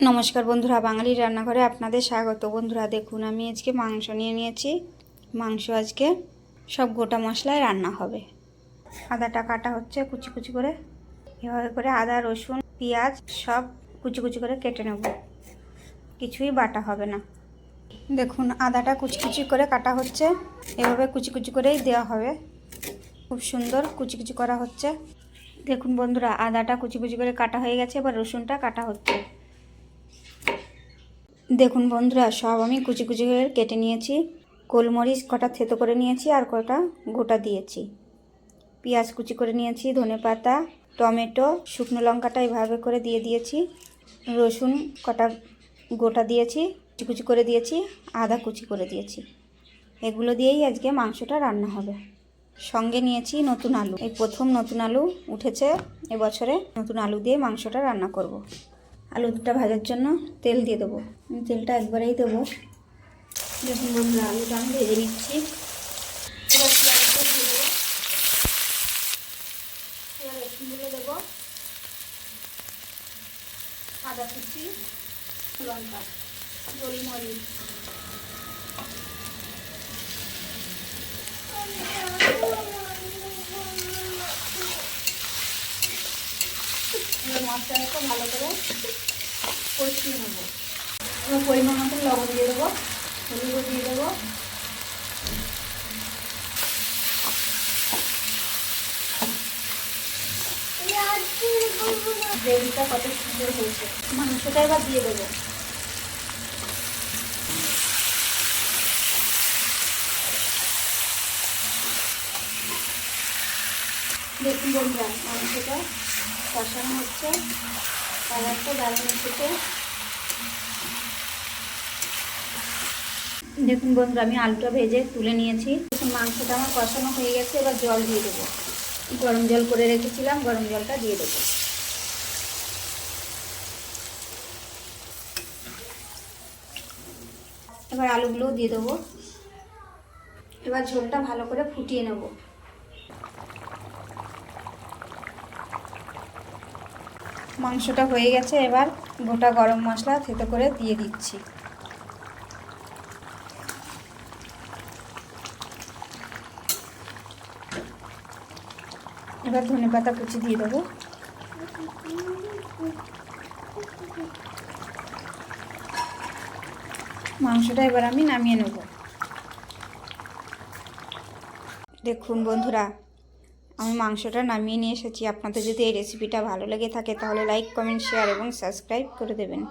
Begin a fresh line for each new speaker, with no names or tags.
নমস্কার বন্ধুরা, বাঙালির রান্নাঘরে আপনাদের স্বাগত। বন্ধুরা দেখুন, আমি আজকে মাংস নিয়ে নিয়েছি। মাংস আজকে সব গোটা মশলায় রান্না হবে। আদাটা কাটা হচ্ছে কুচি কুচি করে, এভাবে করে আদা রসুন পেঁয়াজ সব কুচি কুচি করে কেটে নেব, কিছুই বাটা হবে না। দেখুন আদাটা কুচি কুচি করে কাটা হচ্ছে, এভাবে কুচি কুচি করেই দেওয়া হবে। খুব সুন্দর কুচি কুচি করা হচ্ছে। দেখুন বন্ধুরা, আদাটা কুচি কুচি করে কাটা হয়ে গেছে, এবার রসুনটা কাটা হচ্ছে। দেখুন বন্ধুরা, সব আমি কুচি কুচি করে কেটে নিয়েছি। গোলমরিচ কটা থেতো করে নিয়েছি আর কটা গোটা দিয়েছি। পেঁয়াজ কুচি করে নিয়েছি, ধনেপাতা টমেটো শুকনো লঙ্কাটা এভাবে করে দিয়ে দিয়েছি। রসুন কটা গোটা দিয়েছি, কুচি কুচি করে দিয়েছি, আদা কুচি করে দিয়েছি। এগুলো দিয়েই আজকে মাংসটা রান্না হবে। সঙ্গে নিয়েছি নতুন আলু, এই প্রথম নতুন আলু উঠেছে এবছরে। নতুন আলু দিয়ে মাংসটা রান্না করব। আলু দুটা ভাজার জন্য তেল দিয়ে দেবো। আমি তেলটা একবারেই দেবো। দেখুন বন্ধুরা, আলুটা আমি ভেজে নিচ্ছি। এবার পেঁয়াজটা দিয়ে দেবো, এবার রসুনগুলো দেবো, আদা কুচি, লঙ্কা, গোলমরিচ, এবার মশলাটাকে ভালো করে কষিয়ে নেবো। এবার পরিমাণ মতো লবণ দিয়ে দেবো, হলুদও দিয়ে দেবো। গ্রেভিটা কত সুন্দর হয়েছে। মাংসটা এবার দিয়ে দেবো। দেখুন বন্ধুরা, মাংসটা কষানো হচ্ছে, কালারটা দারুণ এসেছে। দেখুন বন্ধুরা, আমি আলুটা ভেজে তুলে নিয়েছি। দেখুন মাংসটা আমার কষানো হয়ে গেছে, এবার জল দিয়ে দেবো। গরম জল করে রেখেছিলাম, গরম জলটা দিয়ে দেবো। এবার আলুগুলোও দিয়ে দেবো। এবার ঝোলটা ভালো করে ফুটিয়ে নেব। মাংসটা হয়ে গেছে, এবার গোটা গরম মশলা থেতো করে দিয়ে দিচ্ছি। এবার ধনেপাতা কুচি দিয়ে দেবো। মাংসটা এবার আমি নামিয়ে নেব। দেখুন বন্ধুরা, আমি মাংসটা নামিয়ে নিয়ে এসেছি। আপনাদের যদি এই রেসিপিটা ভালো লেগে থাকে তাহলে লাইক কমেন্ট শেয়ার এবং সাবস্ক্রাইব করে দেবেন।